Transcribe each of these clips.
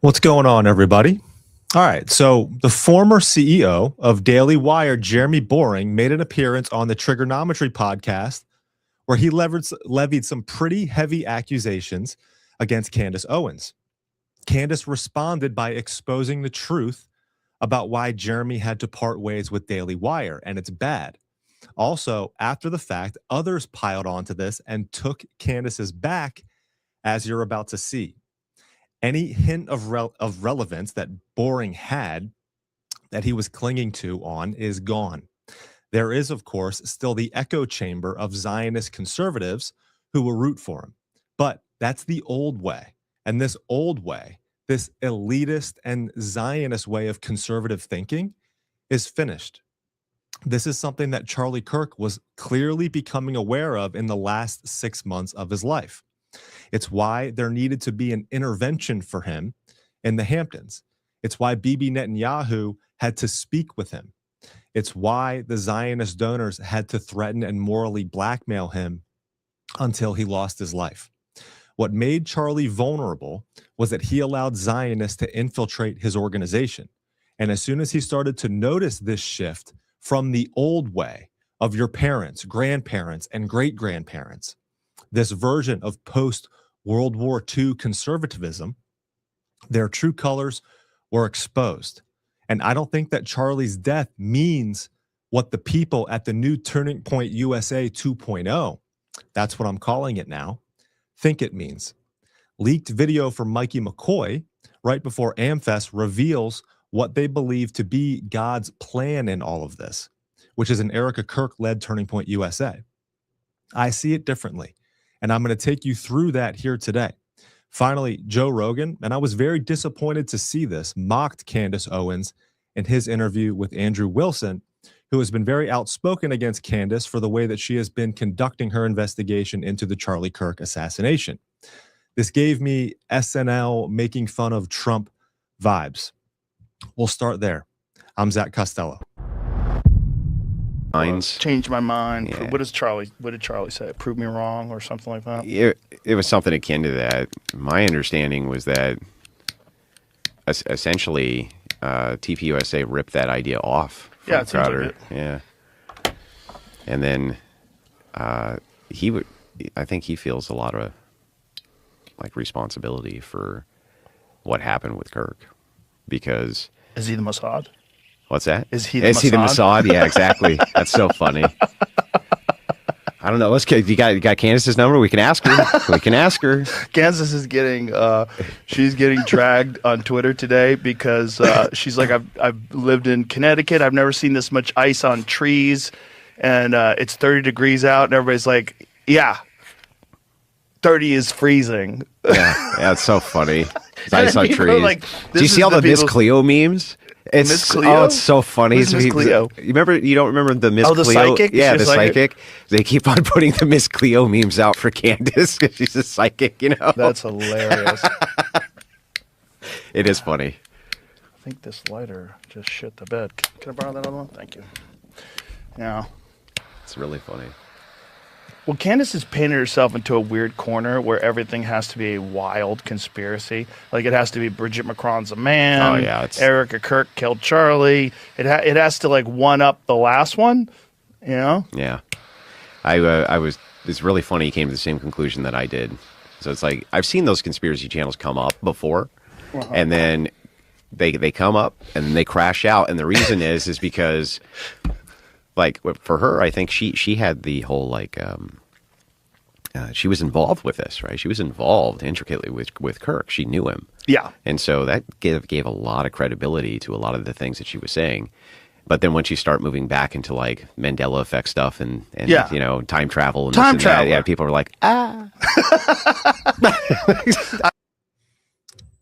What's going on, everybody? All right, so the former CEO of Daily Wire, Jeremy Boring, made an appearance on the Trigonometry podcast where he levied some pretty heavy accusations against Candace Owens. Candace responded by exposing the truth about why Jeremy had to part ways with Daily Wire, and it's bad. Also, after the fact, others piled onto this and took Candace's back, as you're about to see. Any hint of relevance that Boring had, that he was clinging to on, is gone. There is, of course, still the echo chamber of Zionist conservatives who will root for him. But that's the old way. And this old way, this elitist and Zionist way of conservative thinking, is finished. This is something that Charlie Kirk was clearly becoming aware of in the last 6 months of his life. It's why there needed to be an intervention for him in the Hamptons. It's why Bibi Netanyahu had to speak with him. It's why the Zionist donors had to threaten and morally blackmail him until he lost his life. What made Charlie vulnerable was that he allowed Zionists to infiltrate his organization. And as soon as he started to notice this shift from the old way of your parents, grandparents, and great-grandparents, this version of post-World War II conservatism, their true colors were exposed. And I don't think that Charlie's death means what the people at the new Turning Point USA 2.0, that's what I'm calling it now, think it means. Leaked video from Mikey McCoy right before AmFest reveals what they believe to be God's plan in all of this, which is an Erica Kirk-led Turning Point USA. I see it differently, and I'm going to take you through that here today. Finally, Joe Rogan, and I was very disappointed to see this, mocked Candace Owens in his interview with Andrew Wilson, who has been very outspoken against Candace for the way that she has been conducting her investigation into the Charlie Kirk assassination. This gave me SNL making fun of Trump vibes. We'll start there. I'm Zach Costello. Changed my mind. Yeah. What did Charlie say? Prove me wrong or something like that? It was something akin to that. My understanding was that essentially TPUSA ripped that idea off from Crowder. Like yeah. And then I think he feels a lot of responsibility for what happened with Kirk, because is he the Mossad? What's that? Is he the Mossad? Yeah, exactly. That's so funny. I don't know. You got Candace's number? We can ask her. Candace is getting she's getting dragged on Twitter today because she's like, I've lived in Connecticut. I've never seen this much ice on trees, and it's 30 degrees out, and everybody's like, yeah, 30 is freezing. Yeah, it's so funny. Ice on trees. Like, do you see all the Miss Cleo memes? Miss Cleo? Oh, it's so funny. Miss Cleo? You don't remember the Miss Cleo? The psychic? Yeah, the psychic. They keep on putting the Miss Cleo memes out for Candace because she's a psychic, you know? That's hilarious. It is funny. I think this lighter just shit the bed. Can I borrow that other one? Thank you. Yeah. It's really funny. Well, Candace has painted herself into a weird corner where everything has to be a wild conspiracy. Like, it has to be Bridget Macron's a man. Oh, yeah. Erica Kirk killed Charlie. It has to, one up the last one, you know? Yeah. It's really funny he came to the same conclusion that I did. So it's like, I've seen those conspiracy channels come up before, and then they come up, and then they crash out. And the reason is because... for her, I think she had the whole she was involved with this, right? She was involved intricately with Kirk. She knew him. Yeah. And so that gave a lot of credibility to a lot of the things that she was saying. But then once you start moving back into Mandela effect stuff and time travel and that, people are like, ah.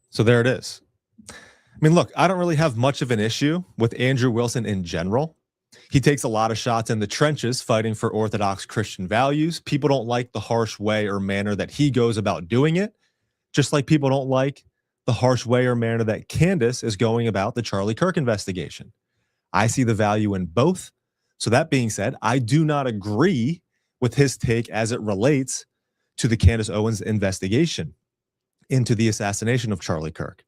So there it is. I mean, look, I don't really have much of an issue with Andrew Wilson in general. He takes a lot of shots in the trenches fighting for Orthodox Christian values. People don't like the harsh way or manner that he goes about doing it, just like people don't like the harsh way or manner that Candace is going about the Charlie Kirk investigation. I see the value in both. So that being said, I do not agree with his take as it relates to the Candace Owens investigation into the assassination of Charlie Kirk.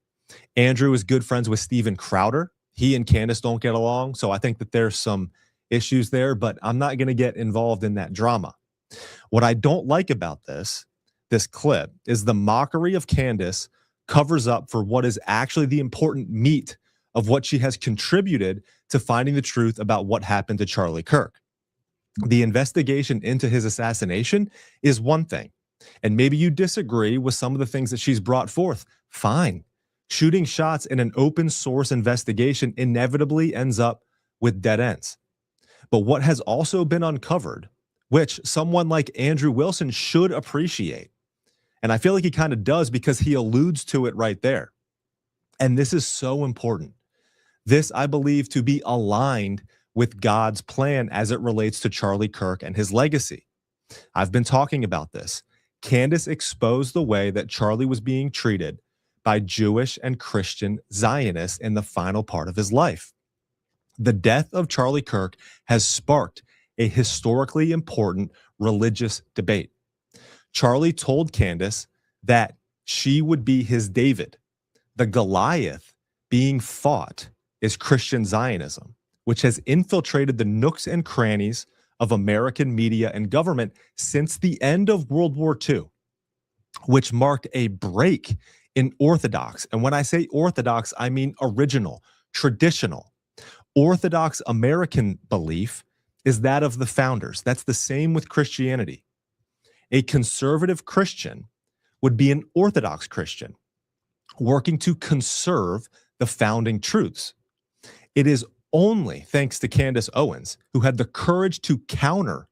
Andrew is good friends with Steven Crowder. He and Candace don't get along, so I think that there's some issues there, but I'm not going to get involved in that drama. What I don't like about this clip is the mockery of Candace covers up for what is actually the important meat of what she has contributed to finding the truth about what happened to Charlie Kirk. The investigation into his assassination is one thing, and maybe you disagree with some of the things that she's brought forth. Fine. Shooting shots in an open source investigation inevitably ends up with dead ends. But what has also been uncovered, which someone like Andrew Wilson should appreciate, and I feel like he kind of does because he alludes to it right there. And this is so important. This, I believe, to be aligned with God's plan as it relates to Charlie Kirk and his legacy. I've been talking about this. Candace exposed the way that Charlie was being treated by Jewish and Christian Zionists in the final part of his life. The death of Charlie Kirk has sparked a historically important religious debate. Charlie told Candace that she would be his David. The Goliath being fought is Christian Zionism, which has infiltrated the nooks and crannies of American media and government since the end of World War II, which marked a break in Orthodox. And when I say Orthodox, I mean original, traditional. Orthodox American belief is that of the founders. That's the same with Christianity. A conservative Christian would be an Orthodox Christian working to conserve the founding truths. It is only thanks to Candace Owens, who had the courage to counter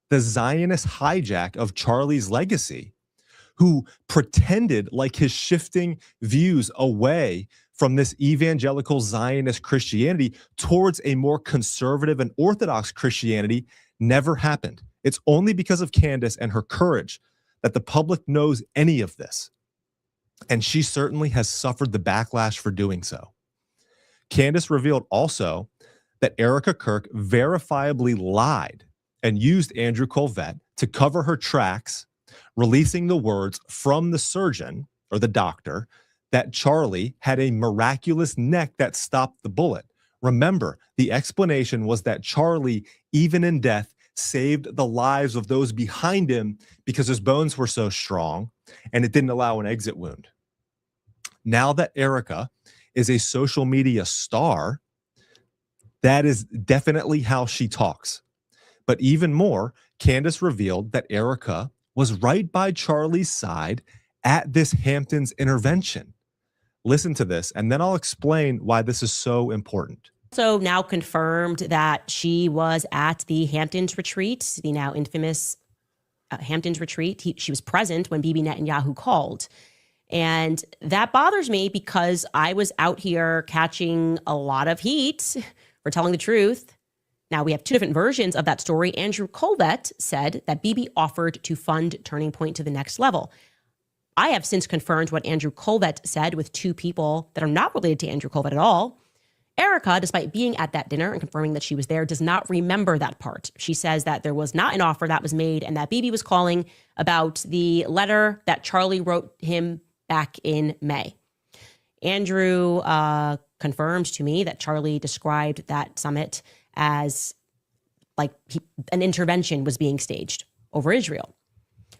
the Zionist hijack of Charlie's legacy, who pretended like his shifting views away from this evangelical Zionist Christianity towards a more conservative and Orthodox Christianity never happened. It's only because of Candace and her courage that the public knows any of this. And she certainly has suffered the backlash for doing so. Candace revealed also that Erica Kirk verifiably lied and used Andrew Colvett to cover her tracks, releasing the words from the surgeon or the doctor that Charlie had a miraculous neck that stopped the bullet. Remember, the explanation was that Charlie, even in death, saved the lives of those behind him because his bones were so strong and it didn't allow an exit wound. Now that Erica is a social media star, that is definitely how she talks. But even more, Candace revealed that Erica was right by Charlie's side at this Hamptons intervention. Listen to this, and then I'll explain why this is so important. Also now confirmed that she was at the Hamptons retreat, the now infamous Hamptons retreat. She was present when Bibi Netanyahu called. And that bothers me because I was out here catching a lot of heat for telling the truth. Now, we have two different versions of that story. Andrew Colvett said that Bibi offered to fund Turning Point to the next level. I have since confirmed what Andrew Colvett said with two people that are not related to Andrew Colvett at all. Erica, despite being at that dinner and confirming that she was there, does not remember that part. She says that there was not an offer that was made and that Bibi was calling about the letter that Charlie wrote him back in May. Andrew confirmed to me that Charlie described that summit as like an intervention was being staged over Israel.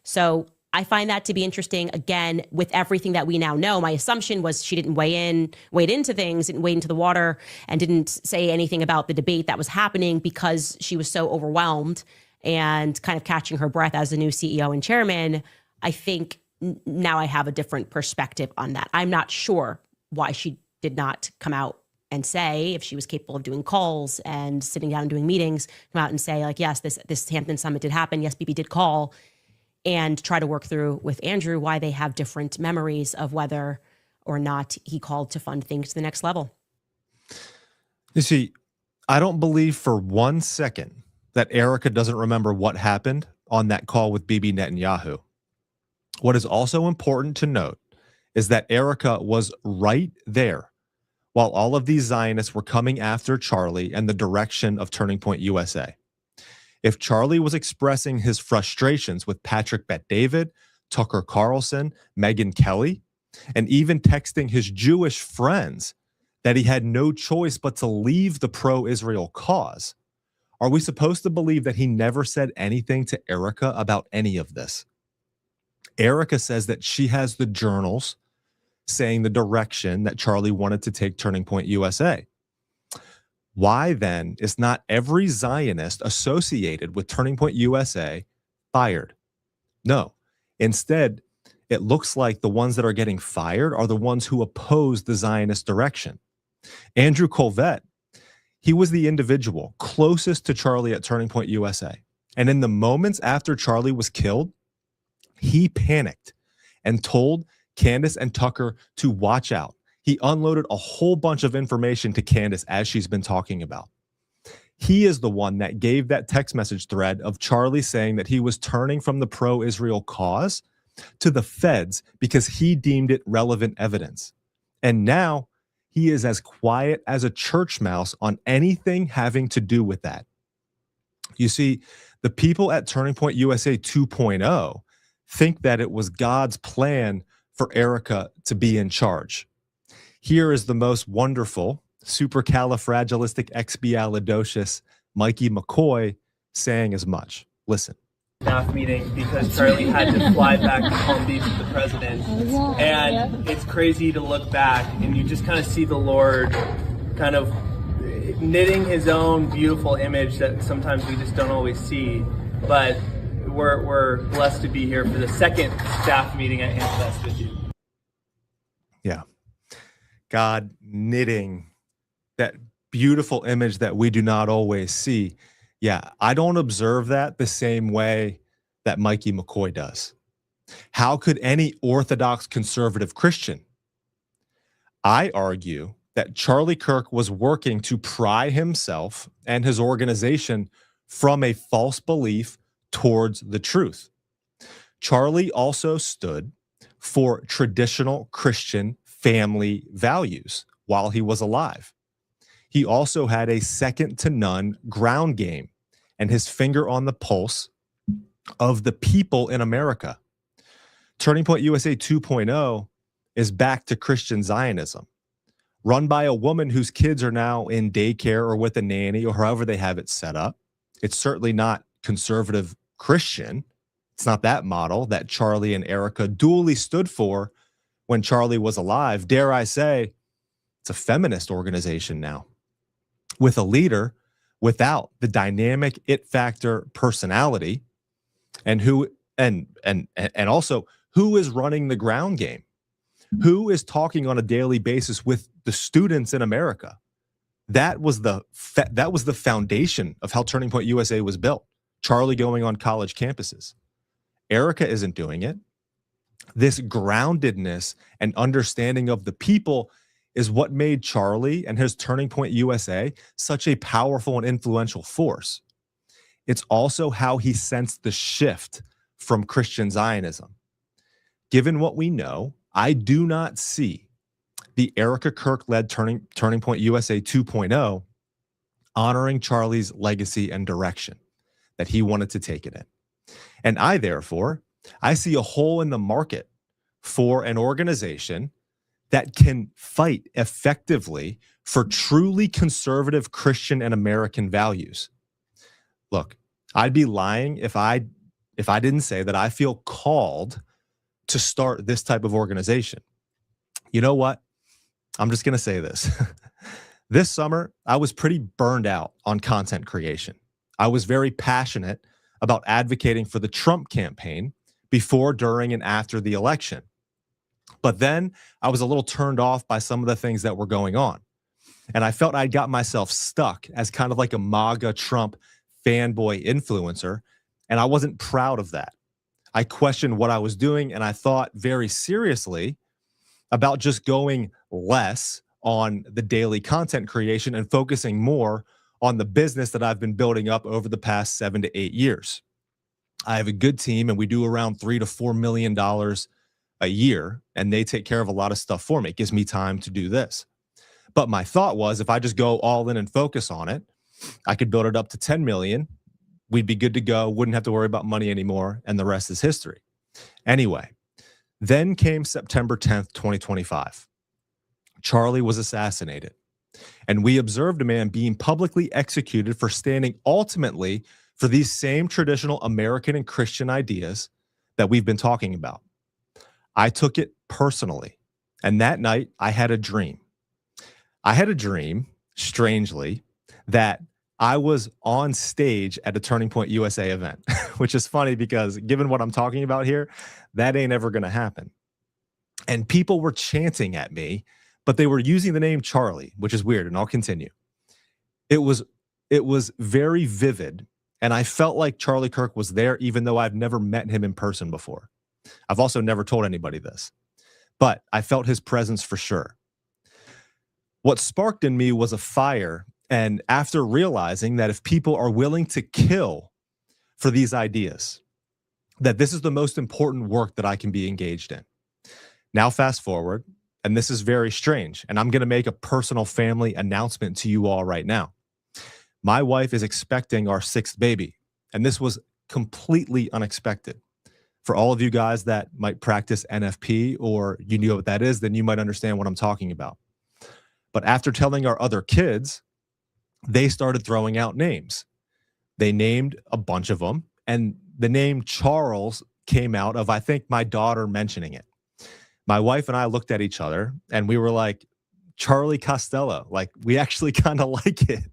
So I find that to be interesting. Again, with everything that we now know, my assumption was she didn't wade into things, didn't wade into the water, and didn't say anything about the debate that was happening because she was so overwhelmed and kind of catching her breath as the new CEO and chairman. I think now I have a different perspective on that. I'm not sure why she did not come out and say, if she was capable of doing calls and sitting down and doing meetings, come out and say, like, yes, this Hampton summit did happen. Yes, Bibi did call, and try to work through with Andrew why they have different memories of whether or not he called to fund things to the next level. You see, I don't believe for 1 second that Erica doesn't remember what happened on that call with Bibi Netanyahu. What is also important to note is that Erica was right there while all of these Zionists were coming after Charlie and the direction of Turning Point USA. If Charlie was expressing his frustrations with Patrick Bet-David, Tucker Carlson, Megyn Kelly, and even texting his Jewish friends that he had no choice but to leave the pro-Israel cause. Are we supposed to believe that he never said anything to Erica about any of this? Erica says that she has the journals saying the direction that Charlie wanted to take Turning Point USA. Why then is not every Zionist associated with Turning Point USA fired? No. Instead, it looks like the ones that are getting fired are the ones who oppose the Zionist direction. Andrew Colvett, he was the individual closest to Charlie at Turning Point USA. And in the moments after Charlie was killed, he panicked and told Candace and Tucker to watch out. He unloaded a whole bunch of information to Candace as she's been talking about. He is the one that gave that text message thread of Charlie saying that he was turning from the pro-Israel cause to the feds because he deemed it relevant evidence. And now he is as quiet as a church mouse on anything having to do with that. You see, the people at Turning Point USA 2.0 think that it was God's plan for Erica to be in charge. Here is the most wonderful, supercalifragilisticexpialidocious Mikey McCoy saying as much. Listen. Staff meeting because Charlie had to fly back to Palm Beach with the president. And it's crazy to look back and you just kind of see the Lord kind of knitting his own beautiful image that sometimes we just don't always see. But we're blessed to be here for the second staff meeting at Amfest with you. Yeah. God knitting that beautiful image that we do not always see. Yeah, I don't observe that the same way that Mikey McCoy does. How could any Orthodox conservative Christian? I argue that Charlie Kirk was working to pry himself and his organization from a false belief towards the truth. Charlie also stood for traditional Christian family values while he was alive. He also had a second to none ground game and his finger on the pulse of the people in America. Turning Point USA 2.0 is back to Christian Zionism, run by a woman whose kids are now in daycare or with a nanny or however they have it set up. It's certainly not conservative Christian. It's not that model that Charlie and Erica duly stood for when Charlie was alive. Dare I say, it's a feminist organization now with a leader without the dynamic it factor personality and also who is running the ground game, who is talking on a daily basis with the students in America. That was the foundation of how Turning Point USA was built. Charlie going on college campuses. Erica isn't doing it. This groundedness and understanding of the people is what made Charlie and his Turning Point USA such a powerful and influential force. It's also how he sensed the shift from Christian Zionism. Given what we know, I do not see the Erica Kirk-led Turning Point USA 2.0 honoring Charlie's legacy and direction that he wanted to take it in. And I see a hole in the market for an organization that can fight effectively for truly conservative Christian and American values. Look, I'd be lying if I didn't say that I feel called to start this type of organization. You know what? I'm just going to say this. This summer, I was pretty burned out on content creation. I was very passionate about advocating for the Trump campaign before, during, and after the election. But then I was a little turned off by some of the things that were going on. And I felt I'd got myself stuck as kind of like a MAGA Trump fanboy influencer. And I wasn't proud of that. I questioned what I was doing. And I thought very seriously about just going less on the daily content creation and focusing more on the business that I've been building up over the past 7 to 8 years. I have a good team and we do around $3 to $4 million a year, and they take care of a lot of stuff for me. It gives me time to do this. But my thought was, if I just go all in and focus on it, I could build it up to 10 million. We'd be good to go. Wouldn't have to worry about money anymore. And the rest is history. Anyway, Then came September 10th, 2025. Charlie was assassinated, and we observed a man being publicly executed for standing ultimately for these same traditional American and Christian ideas that we've been talking about. I took it personally, and that night I had a dream. I had a dream, strangely, that I was on stage at a Turning Point USA event, which is funny because given what I'm talking about here, that ain't ever going to happen. And people were chanting at me, but they were using the name Charlie, which is weird, and I'll continue. It was very vivid, and I felt like Charlie Kirk was there, even though I've never met him in person before. I've also never told anybody this, but I felt his presence for sure. What sparked in me was a fire, and after realizing that if people are willing to kill for these ideas, that this is the most important work that I can be engaged in. Now fast forward, and this is very strange, and I'm going to make a personal family announcement to you all right now. My wife is expecting our 6th baby, and this was completely unexpected. For all of you guys that might practice NFP or you know what that is, then you might understand what I'm talking about. But after telling our other kids, they started throwing out names. They named a bunch of them, and the name Charles came out of, I think, my daughter mentioning it. My wife and I looked at each other and we were like, Charlie Costello, like we actually kind of like it.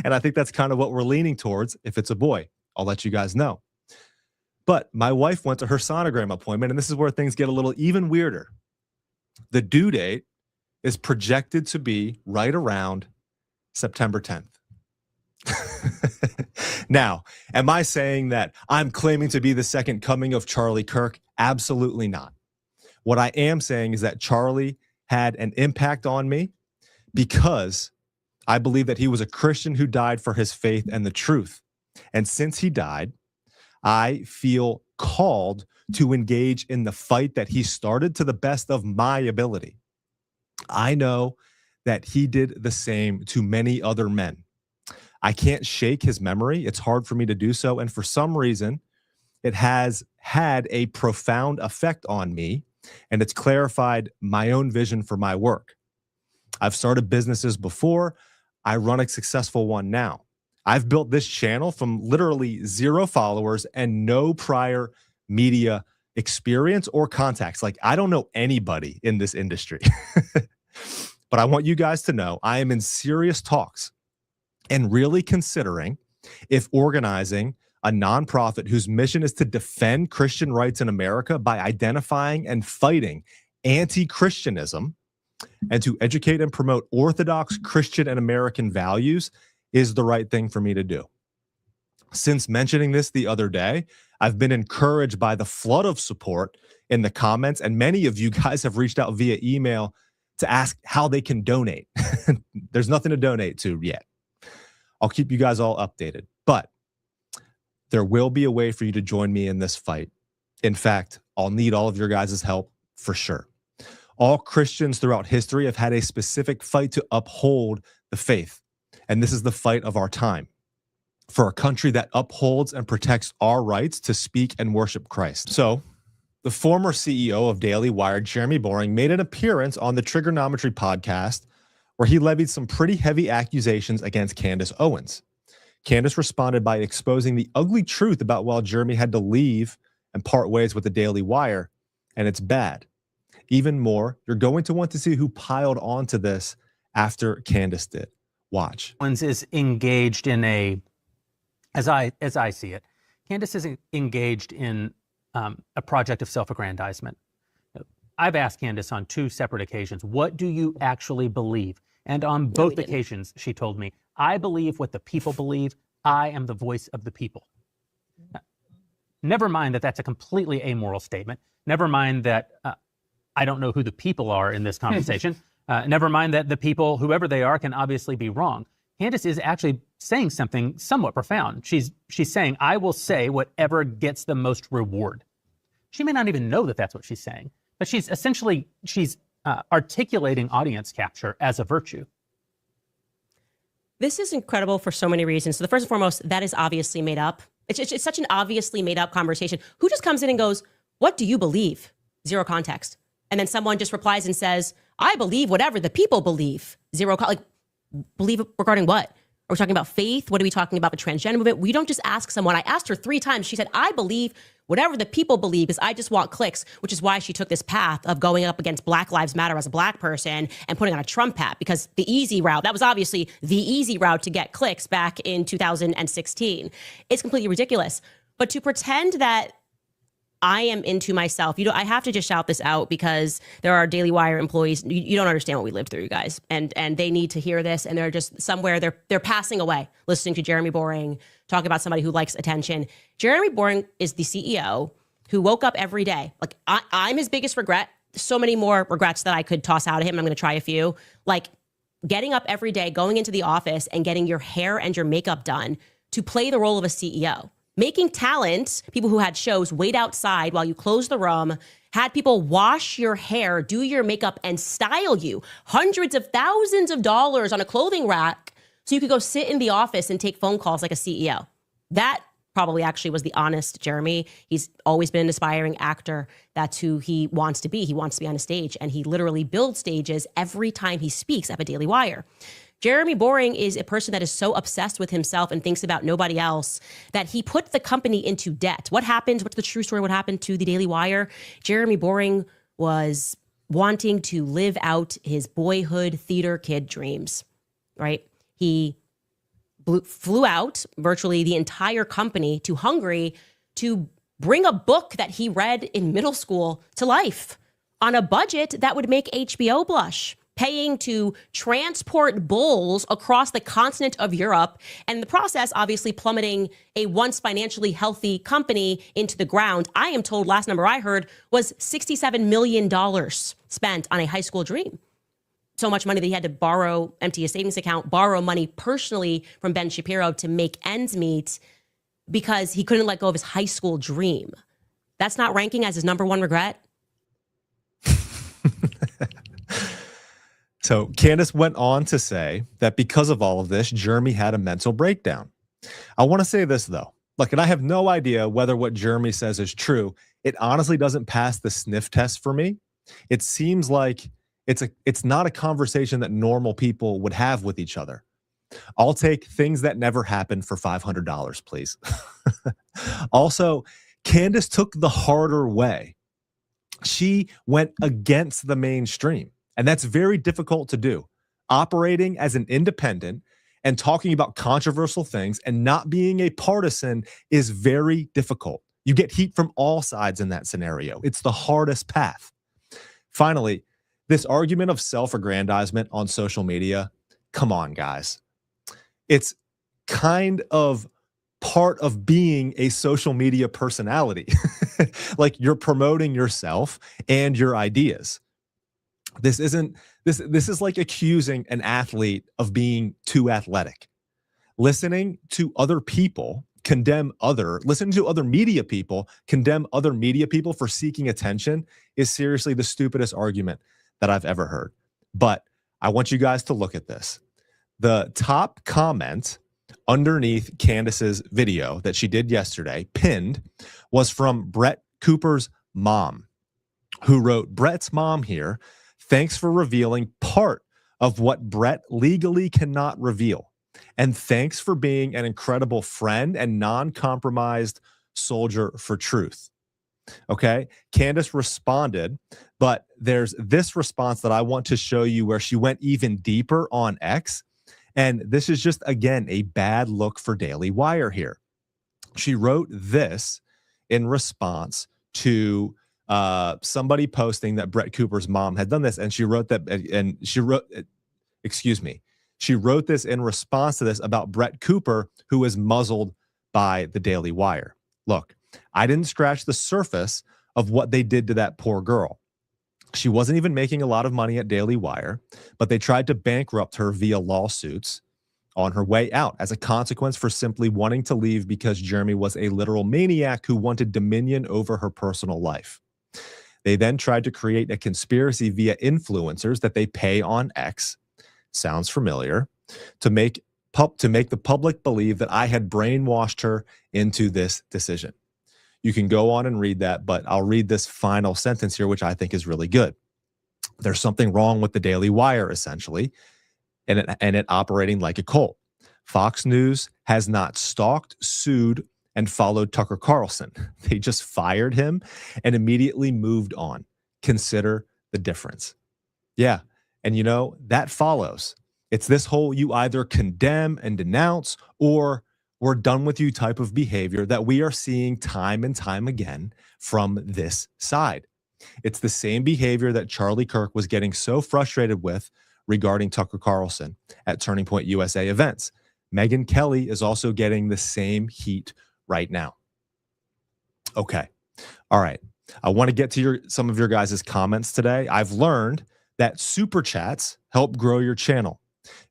And I think that's kind of what we're leaning towards if it's a boy. I'll let you guys know. But my wife went to her sonogram appointment, and this is where things get a little even weirder. The due date is projected to be right around September 10th. Now, am I saying that I'm claiming to be the second coming of Charlie Kirk? Absolutely not. What I am saying is that Charlie had an impact on me because I believe that he was a Christian who died for his faith and the truth. And since he died, I feel called to engage in the fight that he started to the best of my ability. I know that he did the same to many other men. I can't shake his memory. It's hard for me to do so. And for some reason, it has had a profound effect on me, and it's clarified my own vision for my work. I've started businesses before. I run a successful one now. I've built this channel from literally 0 followers and no prior media experience or contacts. Like, I don't know anybody in this industry. But I want you guys to know I am in serious talks and really considering if organizing a nonprofit whose mission is to defend Christian rights in America by identifying and fighting anti-Christianism and to educate and promote Orthodox Christian and American values is the right thing for me to do. Since mentioning this the other day, I've been encouraged by the flood of support in the comments, and many of you guys have reached out via email to ask how they can donate. There's nothing to donate to yet. I'll keep you guys all updated, but there will be a way for you to join me in this fight. In fact, I'll need all of your guys' help for sure. All Christians throughout history have had a specific fight to uphold the faith. And this is the fight of our time for a country that upholds and protects our rights to speak and worship Christ. So the former CEO of Daily Wire, Jeremy Boring, made an appearance on the Trigonometry podcast where he levied some pretty heavy accusations against Candace Owens. Candace responded by exposing the ugly truth about why Jeremy had to leave and part ways with the Daily Wire, and it's bad. Even more, you're going to want to see who piled onto this after Candace did. Watch. Owens is engaged in as I see it, Candace is engaged in a project of self-aggrandizement. I've asked Candace on 2 separate occasions, what do you actually believe? And on both occasions, she told me, I believe what the people believe. I am the voice of the people. Never mind that that's a completely amoral statement. Never mind that I don't know who the people are in this conversation. Never mind that the people, whoever they are, can obviously be wrong. Candace is actually saying something somewhat profound. She's saying, I will say whatever gets the most reward. She may not even know that that's what she's saying, but she's articulating audience capture as a virtue. This is incredible for so many reasons. So the first and foremost, that is obviously made up. It's such an obviously made up conversation. Who just comes in and goes, what do you believe? Zero context. And then someone just replies and says, I believe whatever the people believe. Like, believe regarding what? Are we talking about faith? What are we talking about? The transgender movement? We don't just ask someone. I asked her 3 times. She said, I believe whatever the people believe because I just want clicks, which is why she took this path of going up against Black Lives Matter as a Black person and putting on a Trump hat, because the easy route, that was obviously the easy route to get clicks back in 2016. It's completely ridiculous. But to pretend that I am into myself, I have to just shout this out because there are Daily Wire employees. You don't understand what we lived through, you guys, and they need to hear this. And they're just somewhere they're passing away listening to Jeremy Boring talk about somebody who likes attention. Jeremy Boring is the CEO who woke up every day. Like, I'm his biggest regret. So many more regrets that I could toss out of him. I'm going to try a few. Like, getting up every day, going into the office and getting your hair and your makeup done to play the role of a CEO. Making talent, people who had shows, wait outside while you close the room, had people wash your hair, do your makeup, and style you. Hundreds of thousands of dollars on a clothing rack so you could go sit in the office and take phone calls like a CEO. That probably actually was the honest Jeremy. He's always been an aspiring actor. That's who he wants to be. He wants to be on a stage, and he literally builds stages every time he speaks at the Daily Wire. Jeremy Boring is a person that is so obsessed with himself and thinks about nobody else that he put the company into debt. What happened? What's the true story? What happened to the Daily Wire? Jeremy Boring was wanting to live out his boyhood theater kid dreams, right? He flew out virtually the entire company to Hungary to bring a book that he read in middle school to life on a budget that would make HBO blush, paying to transport bulls across the continent of Europe, and in the process, obviously plummeting a once financially healthy company into the ground. I am told, last number I heard, was $67 million spent on a high school dream. So much money that he had to borrow, empty his savings account, borrow money personally from Ben Shapiro to make ends meet because he couldn't let go of his high school dream. That's not ranking as his number one regret. So Candace went on to say that because of all of this, Jeremy had a mental breakdown. I want to say this, though. Look, and I have no idea whether what Jeremy says is true. It honestly doesn't pass the sniff test for me. It seems like it's not a conversation that normal people would have with each other. I'll take things that never happened for $500, please. Also, Candace took the harder way. She went against the mainstream. And that's very difficult to do. Operating as an independent and talking about controversial things and not being a partisan is very difficult. You get heat from all sides in that scenario. It's the hardest path. Finally, this argument of self-aggrandizement on social media, come on, guys. It's kind of part of being a social media personality. Like, you're promoting yourself and your ideas. This is like accusing an athlete of being too athletic. Listening to other people listening to other media people condemn other media people for seeking attention is seriously the stupidest argument that I've ever heard. But I want you guys to look at this. The top comment underneath Candace's video that she did yesterday, pinned, was from Brett Cooper's mom, who wrote, "Brett's mom here. Thanks for revealing part of what Brett legally cannot reveal. And thanks for being an incredible friend and non-compromised soldier for truth." Okay, Candace responded, but there's this response that I want to show you where she went even deeper on X. And this is just, again, a bad look for Daily Wire here. She wrote this in response to somebody posting that Brett Cooper's mom had done this, and she wrote this in response to this about Brett Cooper, who was muzzled by the Daily Wire. Look, I didn't scratch the surface of what they did to that poor girl. She wasn't even making a lot of money at Daily Wire, but they tried to bankrupt her via lawsuits on her way out as a consequence for simply wanting to leave because Jeremy was a literal maniac who wanted dominion over her personal life. They then tried to create a conspiracy via influencers that they pay on X, sounds familiar, to make the public believe that I had brainwashed her into this decision. You can go on and read that, but I'll read this final sentence here, which I think is really good. There's something wrong with the Daily Wire, essentially, and it operating like a cult. Fox News has not stalked, sued, and followed Tucker Carlson. They just fired him and immediately moved on. Consider the difference. Yeah. And that follows. It's this whole you either condemn and denounce or we're done with you type of behavior that we are seeing time and time again from this side. It's the same behavior that Charlie Kirk was getting so frustrated with regarding Tucker Carlson at Turning Point USA events. Megyn Kelly is also getting the same heat right now. Okay. All right. I want to get to some of your guys' comments today. I've learned that super chats help grow your channel.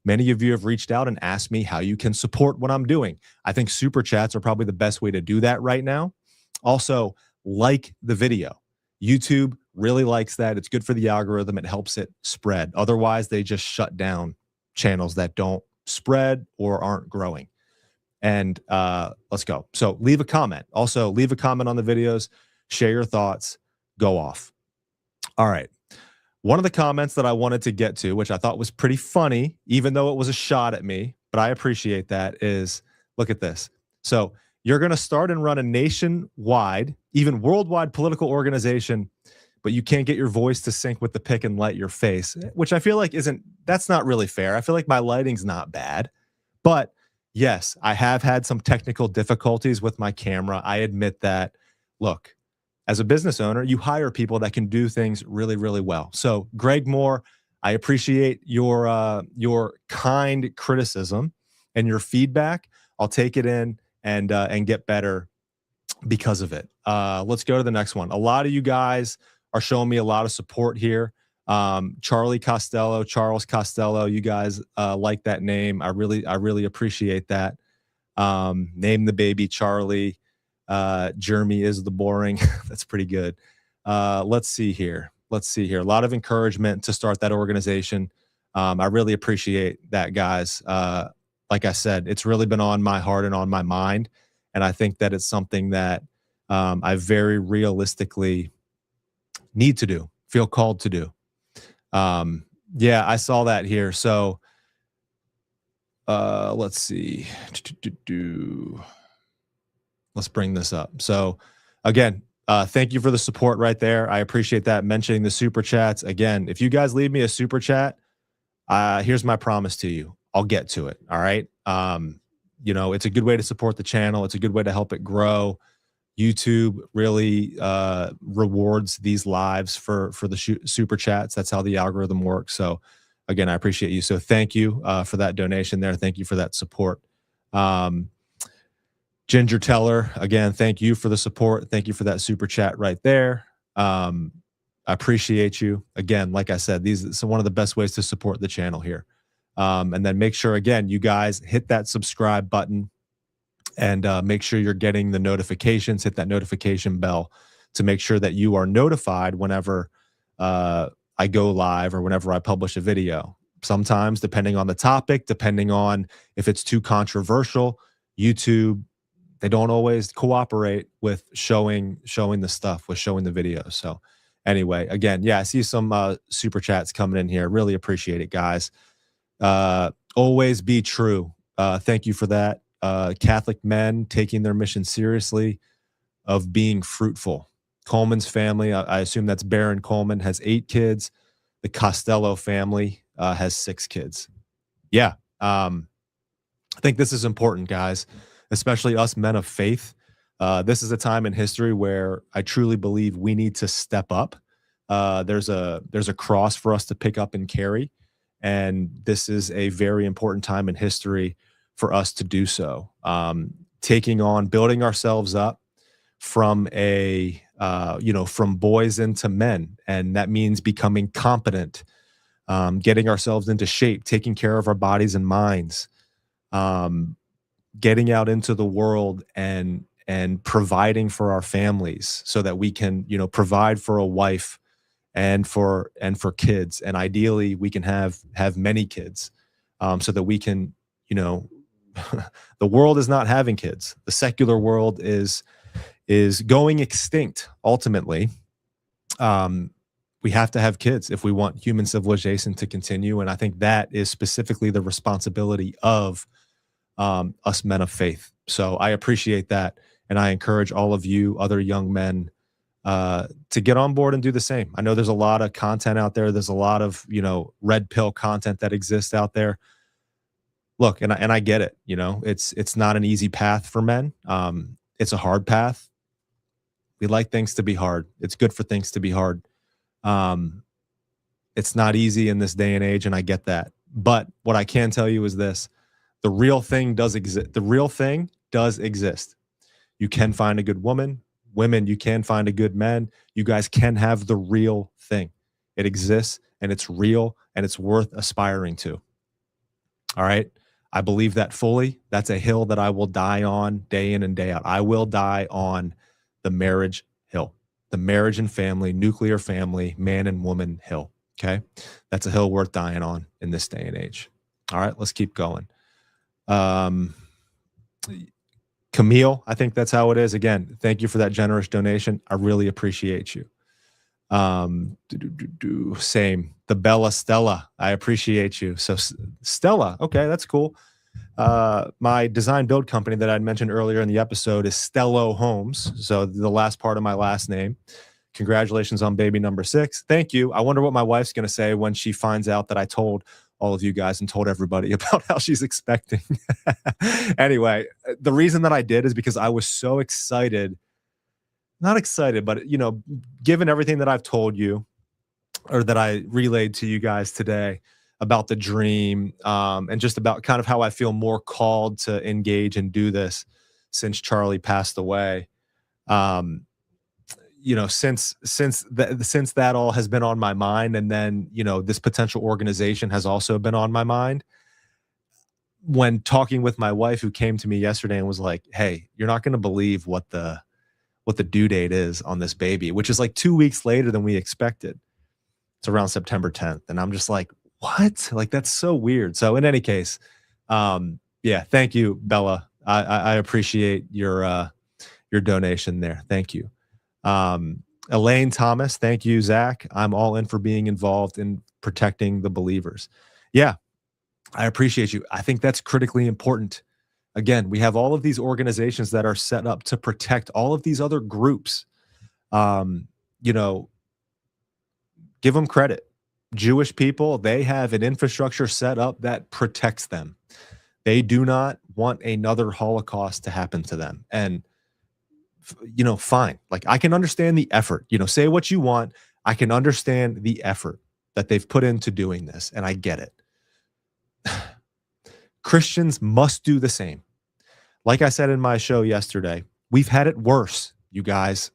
Many of you have reached out and asked me how you can support what I'm doing. I think super chats are probably the best way to do that right now. Also, like the video. YouTube really likes that. It's good for the algorithm. It helps it spread. Otherwise, they just shut down channels that don't spread or aren't growing. And let's go. So leave a comment. Also, leave a comment on the videos. Share your thoughts. Go off. All right. One of the comments that I wanted to get to, which I thought was pretty funny, even though it was a shot at me, but I appreciate that, is look at this. So you're going to start and run a nationwide, even worldwide political organization, but you can't get your voice to sync with the pick and light your face, which I feel like that's not really fair. I feel like my lighting's not bad, but yes, I have had some technical difficulties with my camera. I admit that. Look, as a business owner, you hire people that can do things really, really well. So Greg Moore, I appreciate your kind criticism and your feedback. I'll take it in and get better because of it. Let's go to the next one. A lot of you guys are showing me a lot of support here. Charles Costello, you guys like that name. I really appreciate that. Name the baby Charlie. Jeremy is the boring. That's pretty good. Let's see here. A lot of encouragement to start that organization. I really appreciate that, guys. Like I said, it's really been on my heart and on my mind. And I think that it's something that I very realistically need to do, feel called to do. Yeah, I saw that here. So let's see. Let's bring this up. So again, thank you for the support right there. I appreciate that. Mentioning the super chats. Again, if you guys leave me a super chat, here's my promise to you. I'll get to it. All right. It's a good way to support the channel. It's a good way to help it grow. YouTube really rewards these lives for the super chats. That's how the algorithm works. So again, I appreciate you. So thank you for that donation there. Thank you for that support. Ginger Teller, again, thank you for the support. Thank you for that super chat right there. I appreciate you. Again, like I said, these are one of the best ways to support the channel here. And then make sure, again, you guys hit that subscribe button and make sure you're getting the notifications, hit that notification bell to make sure that you are notified whenever I go live or whenever I publish a video. Sometimes, depending on the topic, depending on if it's too controversial, YouTube, they don't always cooperate with showing the stuff, with showing the videos. So anyway, again, yeah, I see some super chats coming in here. Really appreciate it, guys. Always be true. Thank you for that. Catholic men taking their mission seriously of being fruitful. Coleman's family, I assume that's Baron Coleman, has 8 kids. The Costello family has 6 kids. Yeah. I think this is important, guys, especially us men of faith. This is a time in history where I truly believe we need to step up. There's a cross for us to pick up and carry. And this is a very important time in history for us to do so. Building ourselves up from from boys into men. And that means becoming competent, getting ourselves into shape, taking care of our bodies and minds, getting out into the world and providing for our families so that we can, provide for a wife and for kids. And ideally we can have many kids, so that we can, the world is not having kids. The secular world is is going extinct. Ultimately, we have to have kids if we want human civilization to continue. And I think that is specifically the responsibility of us men of faith. So I appreciate that. And I encourage all of you other young men to get on board and do the same. I know there's a lot of content out there. There's a lot of, red pill content that exists out there. Look, and I get it. It's not an easy path for men. It's a hard path. We like things to be hard. It's good for things to be hard. It's not easy in this day and age, and I get that. But what I can tell you is this: the real thing does exist. The real thing does exist. You can find a good woman. Women, you can find a good man. You guys can have the real thing. It exists, and it's real, and it's worth aspiring to. All right? I believe that fully. That's a hill that I will die on day in and day out. I will die on the marriage hill, the marriage and family, nuclear family, man and woman hill. Okay? That's a hill worth dying on in this day and age. All right, let's keep going. Camille, I think that's how it is. Again, thank you for that generous donation. I really appreciate you. Same. The Bella Stella, I appreciate you. So Stella, okay, that's cool. My design build company that I'd mentioned earlier in the episode is Stello Homes. So the last part of my last name. Congratulations on baby number 6. Thank you. I wonder what my wife's going to say when she finds out that I told all of you guys and told everybody about how she's expecting. Anyway, the reason that I did is because I was so excited. Not excited, but given everything that I've told you or that I relayed to you guys today about the dream, and just about kind of how I feel more called to engage and do this since Charlie passed away. Since that all has been on my mind, and then this potential organization has also been on my mind. When talking with my wife, who came to me yesterday and was like, "Hey, you're not going to believe what the due date is on this baby," which is like 2 weeks later than we expected. It's around September 10th, and I'm just like, "What? Like, that's so weird." So in any case, yeah, thank you, Bella. I appreciate your donation there. Thank you. Elaine Thomas, thank you, Zach. I'm all in for being involved in protecting the believers. Yeah, I appreciate you. I think that's critically important. Again, we have all of these organizations that are set up to protect all of these other groups. Give them credit. Jewish people, they have an infrastructure set up that protects them. They do not want another Holocaust to happen to them. And fine. Like, I can understand the effort. Say what you want. I can understand the effort that they've put into doing this, and I get it. Christians must do the same. Like I said in my show yesterday, we've had it worse, you guys.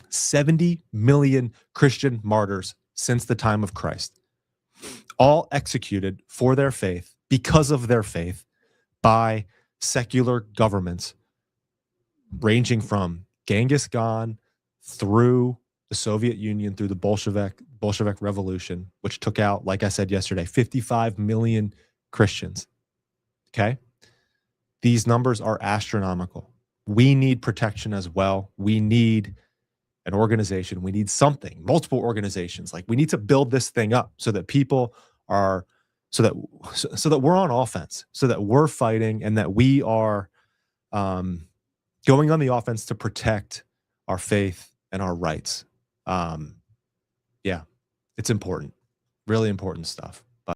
70 million Christian martyrs since the time of Christ, all executed for their faith, because of their faith, by secular governments, ranging from Genghis Khan through the Soviet Union, through the Bolshevik Revolution, which took out, like I said yesterday, 55 million Christians. Okay? These numbers are astronomical. We need protection as well. We need an organization. We need something, multiple organizations. Like, we need to build this thing up so that people are, so that we're on offense, so that we're fighting, and that we are going on the offense to protect our faith and our rights. Yeah, it's important, really important stuff.